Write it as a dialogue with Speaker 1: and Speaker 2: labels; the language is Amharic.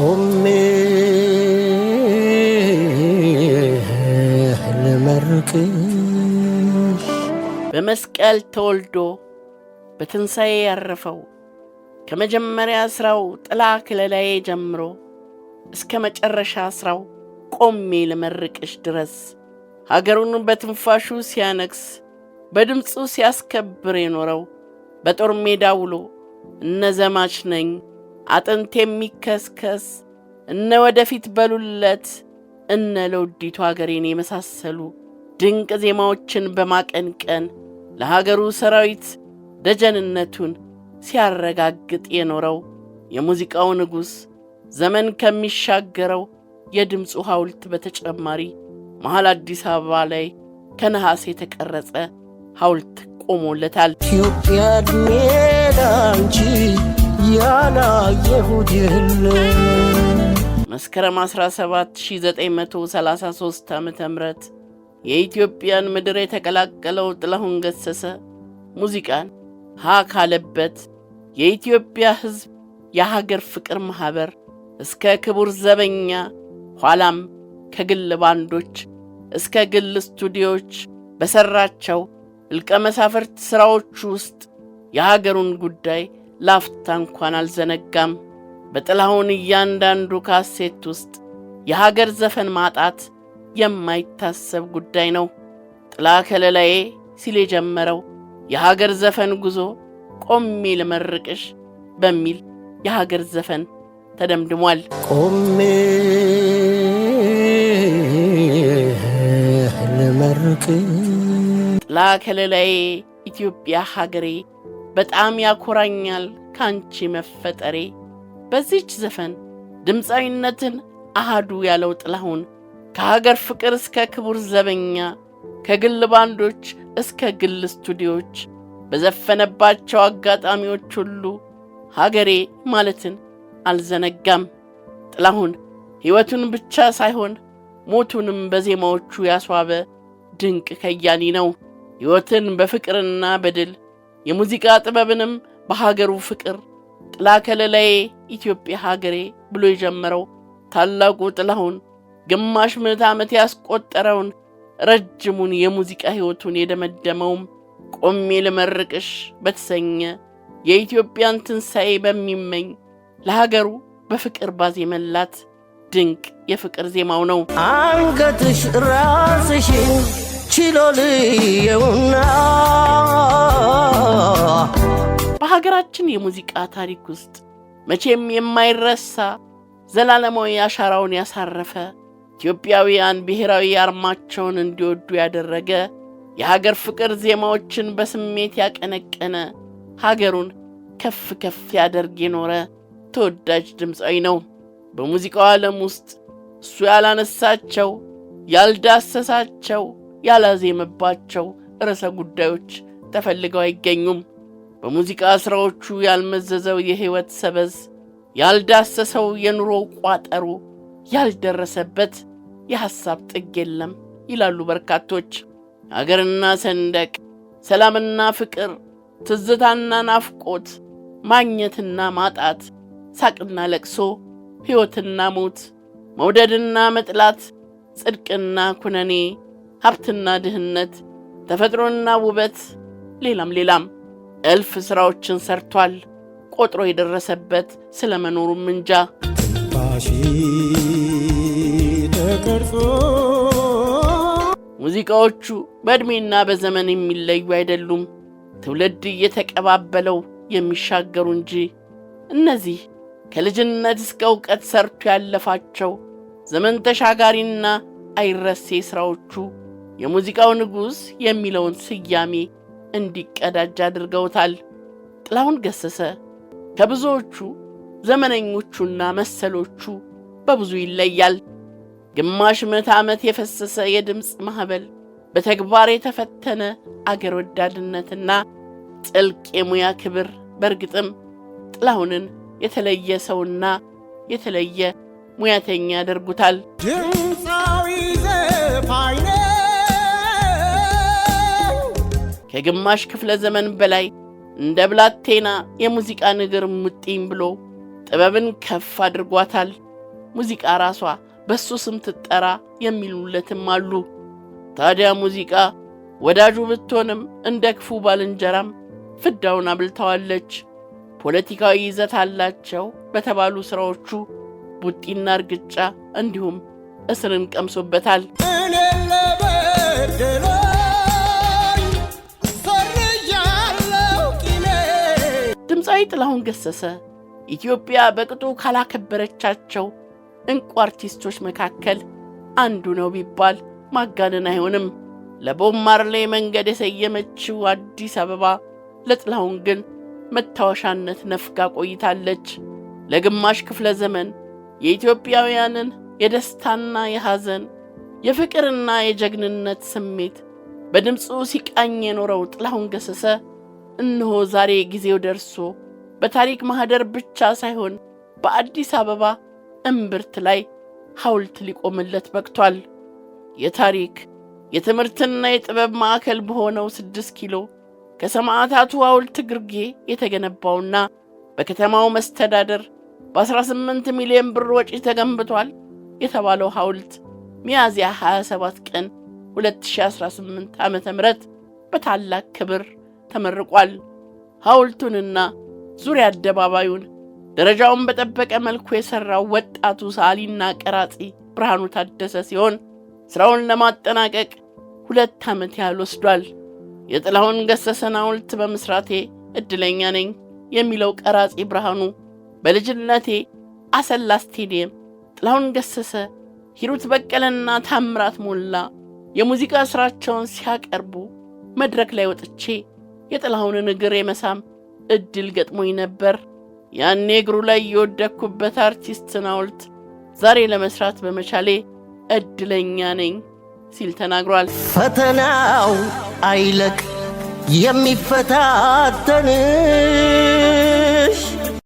Speaker 1: ቆሜ ልመርቅሽ
Speaker 2: በመስቀል ተወልዶ በትንሣኤ ያረፈው ከመጀመሪያ ሥራው ጥላ ከለላዬ ጀምሮ እስከ መጨረሻ ሥራው ቆሜ ልመርቅሽ ድረስ ሀገሩን በትንፋሹ ሲያነግስ በድምፁ ሲያስከብር የኖረው በጦር ሜዳ ውሎ እነ ዘማች ነኝ አጥንት የሚከስከስ እነ ወደፊት በሉለት እነ ለውዲቱ ሀገሬን የመሳሰሉ ድንቅ ዜማዎችን በማቀንቀን ለሀገሩ ሰራዊት ደጀንነቱን ሲያረጋግጥ የኖረው የሙዚቃው ንጉሥ ዘመን ከሚሻገረው የድምፁ ሐውልት በተጨማሪ መሃል አዲስ አበባ ላይ ከነሐስ የተቀረጸ ሐውልት ቆሞለታል።
Speaker 1: ኢትዮጵያ ሜዳንቺ ያላየሁት የለም።
Speaker 2: መስከረም 17 1933 ዓመተ ምህረት የኢትዮጵያን ምድር የተቀላቀለው ጥላሁን ገሰሰ ሙዚቃን ሀ ካለበት የኢትዮጵያ ሕዝብ የሀገር ፍቅር ማህበር እስከ ክቡር ዘበኛ ኋላም ከግል ባንዶች እስከ ግል ስቱዲዮዎች በሰራቸው እልቀ መሳፍርት ሥራዎቹ ውስጥ የሀገሩን ጉዳይ ላፍታ እንኳን አልዘነጋም። በጥላሁን እያንዳንዱ ካሴት ውስጥ የሀገር ዘፈን ማጣት የማይታሰብ ጉዳይ ነው። ጥላ ከለላዬ ሲል የጀመረው የሀገር ዘፈን ጉዞ ቆሜ ልመርቅሽ በሚል የሀገር ዘፈን ተደምድሟል።
Speaker 1: ቆሜ ልመርቅሽ
Speaker 2: ጥላ ከለላዬ ኢትዮጵያ ሀገሬ በጣም ያኮራኛል ካንቺ መፈጠሬ። በዚህች ዘፈን ድምፃዊነትን አሃዱ ያለው ጥላሁን ከሀገር ፍቅር እስከ ክቡር ዘበኛ ከግል ባንዶች እስከ ግል ስቱዲዮዎች በዘፈነባቸው አጋጣሚዎች ሁሉ ሀገሬ ማለትን አልዘነጋም። ጥላሁን ሕይወቱን ብቻ ሳይሆን ሞቱንም በዜማዎቹ ያስዋበ ድንቅ ከያኒ ነው። ሕይወትን በፍቅርና በድል የሙዚቃ ጥበብንም በሀገሩ ፍቅር ጥላ ከለላዬ ኢትዮጵያ ሀገሬ ብሎ የጀመረው ታላቁ ጥላሁን ግማሽ ምዕተ ዓመት ያስቆጠረውን ረጅሙን የሙዚቃ ሕይወቱን የደመደመውም ቆሜ ልመርቅሽ በተሰኘ የኢትዮጵያን ትንሣኤ በሚመኝ ለሀገሩ በፍቅር ባዜመላት ድንቅ የፍቅር ዜማው ነው።
Speaker 1: አንገትሽ ራስሽን ችሎ ልየውና
Speaker 2: በሀገራችን የሙዚቃ ታሪክ ውስጥ መቼም የማይረሳ ዘላለማዊ አሻራውን ያሳረፈ ኢትዮጵያውያን ብሔራዊ አርማቸውን እንዲወዱ ያደረገ የሀገር ፍቅር ዜማዎችን በስሜት ያቀነቀነ ሀገሩን ከፍ ከፍ ያደርግ የኖረ ተወዳጅ ድምፃዊ ነው። በሙዚቃው ዓለም ውስጥ እሱ ያላነሳቸው ያልዳሰሳቸው ያላዜመባቸው ርዕሰ ጉዳዮች ተፈልገው አይገኙም። በሙዚቃ ሥራዎቹ ያልመዘዘው የሕይወት ሰበዝ ያልዳሰሰው የኑሮ ቋጠሮ ያልደረሰበት የሐሳብ ጥግ የለም ይላሉ በርካቶች። አገርና ሰንደቅ፣ ሰላምና ፍቅር፣ ትዝታና ናፍቆት፣ ማግኘትና ማጣት፣ ሳቅና ለቅሶ፣ ሕይወትና ሞት፣ መውደድና መጥላት፣ ጽድቅና ኩነኔ፣ ሀብትና ድህነት፣ ተፈጥሮና ውበት፣ ሌላም ሌላም እልፍ ሥራዎችን ሰርቷል። ቆጥሮ የደረሰበት ስለ መኖሩም እንጃ። ሙዚቃዎቹ በዕድሜና በዘመን የሚለዩ አይደሉም፣ ትውልድ እየተቀባበለው የሚሻገሩ እንጂ። እነዚህ ከልጅነት እስከ ዕውቀት ሰርቶ ያለፋቸው ዘመን ተሻጋሪና አይረሴ ሥራዎቹ የሙዚቃው ንጉሥ የሚለውን ስያሜ እንዲቀዳጅ አድርገውታል። ጥላሁን ገሰሰ ከብዙዎቹ ዘመነኞቹና መሰሎቹ በብዙ ይለያል። ግማሽ ምዕተ ዓመት የፈሰሰ የድምፅ ማዕበል፣ በተግባር የተፈተነ አገር ወዳድነትና ጥልቅ የሙያ ክብር በርግጥም ጥላሁንን የተለየ ሰውና የተለየ ሙያተኛ ያደርጉታል።
Speaker 1: ድምፃዊ ዘፋኝ ነኝ
Speaker 2: ከግማሽ ክፍለ ዘመን በላይ እንደ ብላቴና የሙዚቃ ንግር ሙጢኝ ብሎ ጥበብን ከፍ አድርጓታል። ሙዚቃ ራሷ በሱ ስም ትጠራ የሚሉለትም አሉ። ታዲያ ሙዚቃ ወዳጁ ብትሆንም እንደ ክፉ ባልንጀራም ፍዳውን አብልተዋለች። ፖለቲካዊ ይዘት አላቸው በተባሉ ሥራዎቹ ቡጢና እርግጫ እንዲሁም እስርን ቀምሶበታል።
Speaker 1: እኔን ለበደለኝ ሰርዣለሁ ቂሜ።
Speaker 2: ድምፃዊ ጥላሁን ገሰሰ ኢትዮጵያ በቅጡ ካላከበረቻቸው እንቁ አርቲስቶች መካከል አንዱ ነው ቢባል ማጋነን አይሆንም። ለቦብ ማርሌ መንገድ የሰየመችው አዲስ አበባ ለጥላሁን ግን መታወሻነት ነፍጋ ቆይታለች። ለግማሽ ክፍለ ዘመን የኢትዮጵያውያንን የደስታና የሐዘን የፍቅርና የጀግንነት ስሜት በድምፁ ሲቃኝ የኖረው ጥላሁን ገሰሰ እነሆ ዛሬ ጊዜው ደርሶ በታሪክ ማህደር ብቻ ሳይሆን በአዲስ አበባ እምብርት ላይ ሐውልት ሊቆምለት በቅቷል። የታሪክ የትምህርትና የጥበብ ማዕከል በሆነው 6 ኪሎ ከሰማዕታቱ ሐውልት ግርጌ የተገነባውና በከተማው መስተዳደር በ18 ሚሊዮን ብር ወጪ ተገንብቷል የተባለው ሐውልት ሚያዝያ 27 ቀን 2018 ዓመተ ምህረት በታላቅ ክብር ተመርቋል። ሐውልቱንና ዙሪያ አደባባዩን ደረጃውን በጠበቀ መልኩ የሰራው ወጣቱ ሰዓሊና ቀራጺ ብርሃኑ ታደሰ ሲሆን ስራውን ለማጠናቀቅ 2 ዓመት ያህል ወስዷል። የጥላሁን ገሰሰን ሐውልት በመስራቴ እድለኛ ነኝ የሚለው ቀራጺ ብርሃኑ በልጅነቴ አሰላ ስቴዲየም ጥላሁን ገሰሰ፣ ሂሩት በቀለና ታምራት ሞላ የሙዚቃ ስራቸውን ሲያቀርቡ መድረክ ላይ ወጥቼ የጥላሁንን እግር የመሳም እድል ገጥሞኝ ነበር። ያኔ እግሩ ላይ የወደኩበት አርቲስትን ሐውልት ዛሬ ለመስራት በመቻሌ እድለኛ ነኝ ሲል ተናግሯል።
Speaker 1: ፈተናው አይለቅ የሚፈታተን